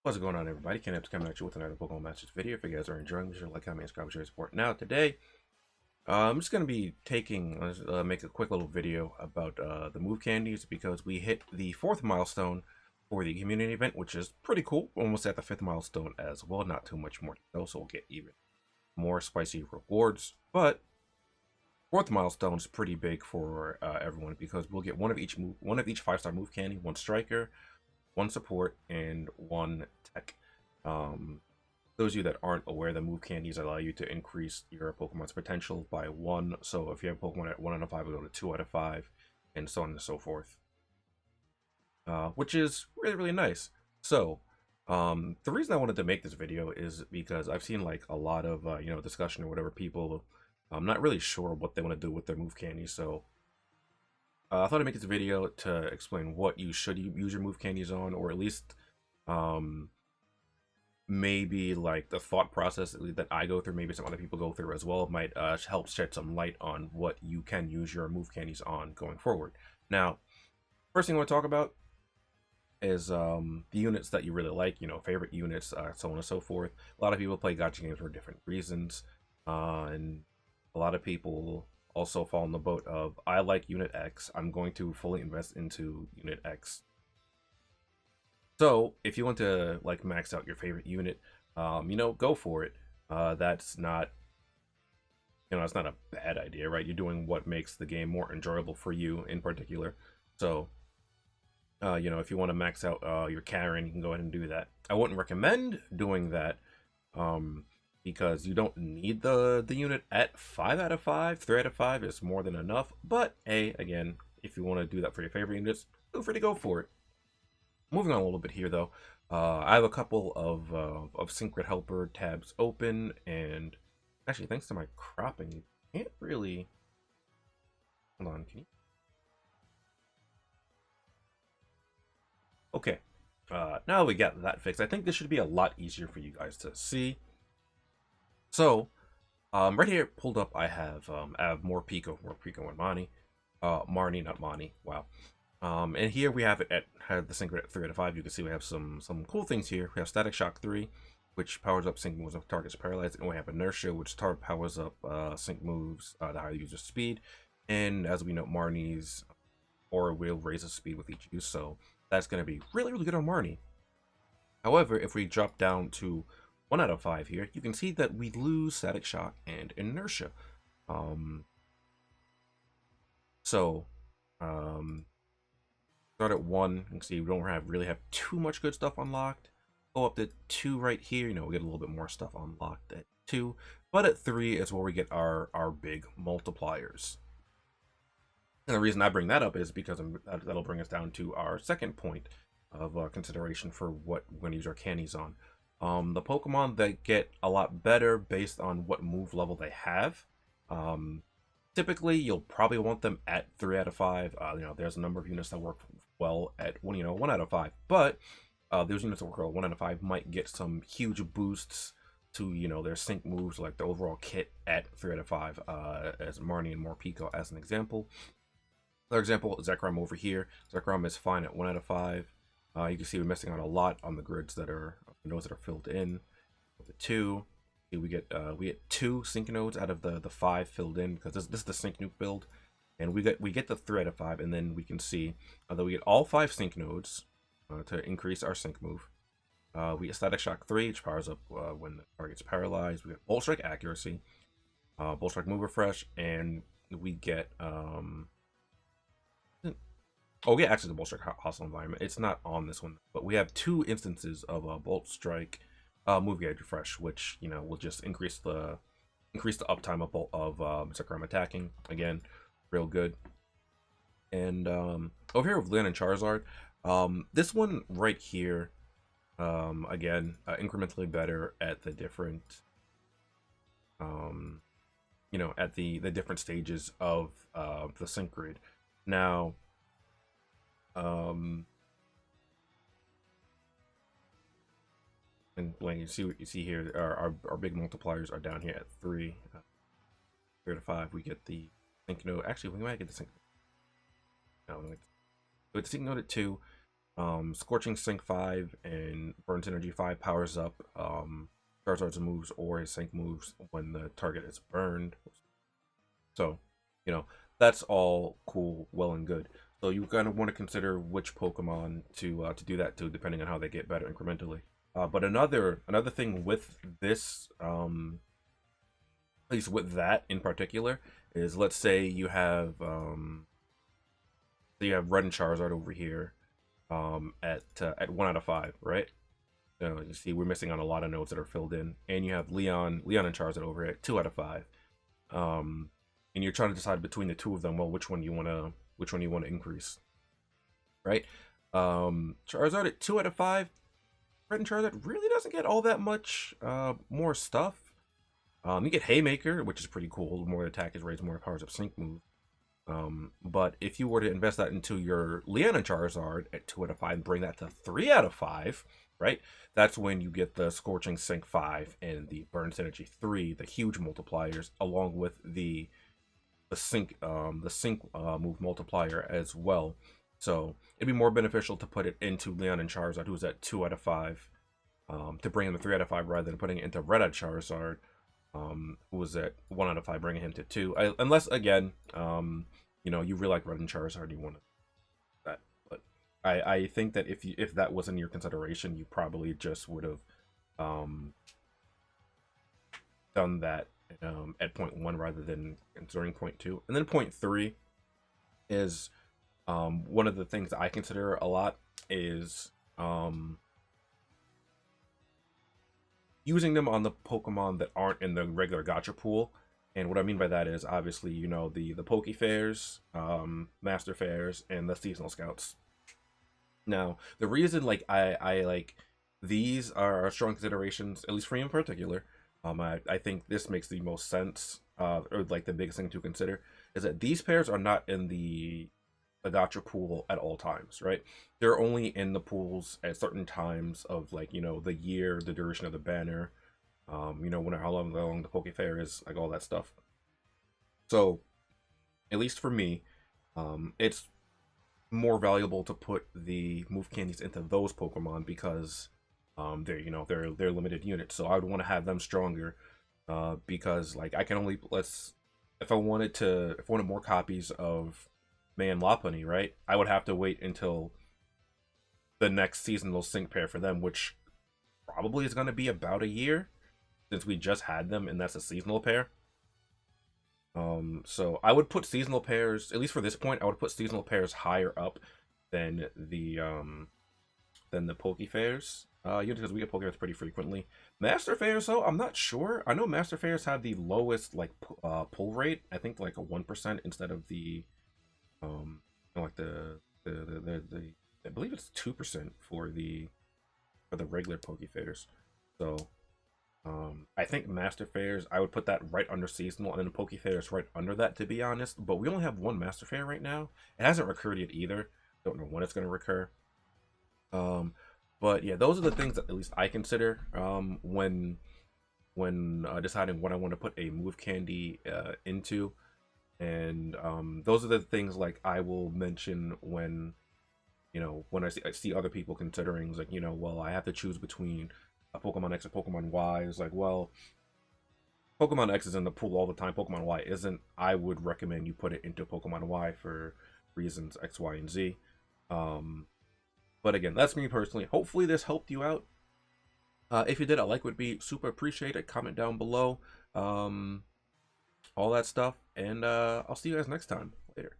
What's going on, everybody? TheKennyDubz coming at you with another Pokemon Masters video. If you guys are enjoying, be sure to like, comment, subscribe, share, support. Now, today, I'm just going to be make a quick little video about the move candies because we hit the 4th milestone for the community event, which is pretty cool. Almost at the 5th milestone as well. Not too much more to go, so we'll get even more spicy rewards. But 4th milestone is pretty big for everyone because we'll get one of each 5-star move candy, 1 striker, 1 support, and 1 tech. Those of you that aren't aware, the move candies allow you to increase your Pokemon's potential by 1. So if you have Pokemon at 1 out of 5, it'll go to 2 out of 5, and so on and so forth. Which is really, really nice. So, the reason I wanted to make this video is because I've seen like a lot of discussion or whatever. People, I'm not really sure what they want to do with their move candies. So I thought I'd make this video to explain what you should use your move candies on, or at least maybe like the thought process that I go through, maybe some other people go through as well, might help shed some light on what you can use your move candies on going forward. Now, first thing I want to talk about is the units that you really like, favorite units, so on and so forth. A lot of people play gacha games for different reasons, and a lot of people also fall in the boat of, I like unit X, I'm going to fully invest into unit X. So if you want to like max out your favorite unit, go for it. That's not, it's not a bad idea, right? You're doing what makes the game more enjoyable for you in particular. So, if you want to max out your Karen, you can go ahead and do that. I wouldn't recommend doing that, because you don't need the unit at 5 out of 5. 3 out of 5 is more than enough. But hey, again, if you want to do that for your favorite units, feel free to go for it. Moving on a little bit here, though, I have a couple of Secret Helper tabs open, and actually, thanks to my cropping, you can't really. Hold on, can you? Okay, now we got that fixed. I think this should be a lot easier for you guys to see. So, right here pulled up, I have Morpeko and Marnie, not Mani. Wow. And here we have it had the sync at 3 out of 5. You can see we have some cool things here. We have Static Shock 3, which powers up sync moves of targets paralyzed, and we have Inertia, which powers up sync moves the higher the user's speed. And as we know, Marnie's aura will raise the speed with each use, so that's going to be really, really good on Marnie. However, if we drop down to 1 out of 5 here, you can see that we lose Static Shock and Inertia. Start at 1. You can see we don't really have too much good stuff unlocked. Go up to 2 right here. We get a little bit more stuff unlocked at 2. But at 3 is where we get our big multipliers. And the reason I bring that up is because that'll bring us down to our second point of consideration for what we're going to use our candies on. The Pokemon that get a lot better based on what move level they have. Typically, you'll probably want them at 3 out of 5. There's a number of units that work well at 1 out of 5. But those units that work well at 1 out of 5 might get some huge boosts to, their sync moves, like the overall kit at 3 out of 5, as Marnie and Morpeko as an example. Another example, Zekrom over here. Zekrom is fine at 1 out of 5. You can see we're missing out a lot on the grids that are filled in. The 2. We get 2 sync nodes out of the 5 filled in, because this is the sync nuke build, and we get the 3 out of 5, and then we can see that we get all 5 sync nodes to increase our sync move. We get Static Shock 3, which powers up when the target's paralyzed. We get Bolt Strike accuracy, Bolt Strike move refresh, and we get we get access to Bolt Strike hostile environment. It's not on this one, but we have 2 instances of Bolt Strike move gauge refresh, which will just increase the uptime of Zekrom attacking. Again, real good. And over here with Lynn and Charizard, this one right here, again, incrementally better at the different at the different stages of the sync grid. Now, and like you see here, our big multipliers are down here at 3. 3 to 5. We get the sync node. Actually, we might get the sync. No, we get the sync node at 2. Scorching Sync 5 and Burns Energy 5 powers up Charizard's moves or his Sync moves when the target is burned. So, you know, that's all cool, well and good. So you kind of want to consider which Pokemon to do that to, depending on how they get better incrementally. But another thing with this, at least with that in particular, is let's say you have Red and Charizard over here, at 1 out of 5, right? You see, we're missing on a lot of nodes that are filled in, and you have Leon and Charizard over here at 2 out of 5. And you're trying to decide between the two of them. Well, which one you wanna increase, right? Charizard at 2 out of 5. Red and Charizard really doesn't get all that much more stuff. You get Haymaker, which is pretty cool. The more attack is raised, more powers up Sync move. But if you were to invest that into your Leon and Charizard at 2 out of 5 and bring that to 3 out of 5, right? That's when you get the Scorching Sync 5 and the Burns Energy 3, the huge multipliers, along with the sync move multiplier as well. So it'd be more beneficial to put it into Leon and Charizard, who's at 2 out of 5, to bring him to 3 out of 5 rather than putting it into Red Charizard, who was at 1 out of 5, bringing him to 2. Unless again, you really like Red and Charizard, you want that. But I think that if that wasn't your consideration, you probably just would have done that at point 1 rather than considering point 2. And then point 3 is one of the things I consider a lot is using them on the Pokemon that aren't in the regular gacha pool. And what I mean by that is obviously, the Poke Fairs, Master Fairs, and the Seasonal Scouts. Now, the reason I like these are strong considerations, at least for me in particular. I think this makes the most sense, or like the biggest thing to consider, is that these pairs are not in the gacha pool at all times, right? They're only in the pools at certain times of the year, the duration of the banner, how long the Poke Fair is, like all that stuff. So, at least for me, it's more valuable to put the move candies into those Pokemon because they're limited units. So I would want to have them stronger, because I can only if I wanted more copies of Man Lopunny, right? I would have to wait until the next seasonal sync pair for them, which probably is going to be about a year since we just had them, and that's a seasonal pair. So I would put seasonal pairs, at least for this point, I would put seasonal pairs higher up than the Poke Fairs. Because we get Poke Fairs pretty frequently. Master Fairs, though, I'm not sure. I know Master Fairs have the lowest pull rate. I think a 1% instead of the the I believe it's 2% for the regular Poke Fairs. So I think Master Fairs, I would put that right under seasonal, and then Poke Fairs right under that, to be honest. But we only have one Master Fair right now. It hasn't recurred yet either. Don't know when it's going to recur. But yeah, those are the things that at least I consider when deciding what I want to put a move candy into. And those are the things I will mention when I see other people considering, well, I have to choose between a Pokemon X and Pokemon Y. It's well, Pokemon X is in the pool all the time, Pokemon Y isn't. I would recommend you put it into Pokemon Y for reasons X, Y, and Z. But again, that's me personally. Hopefully this helped you out. If you did, a like would be super appreciated. Comment down below, all that stuff, and I'll see you guys next time. Later.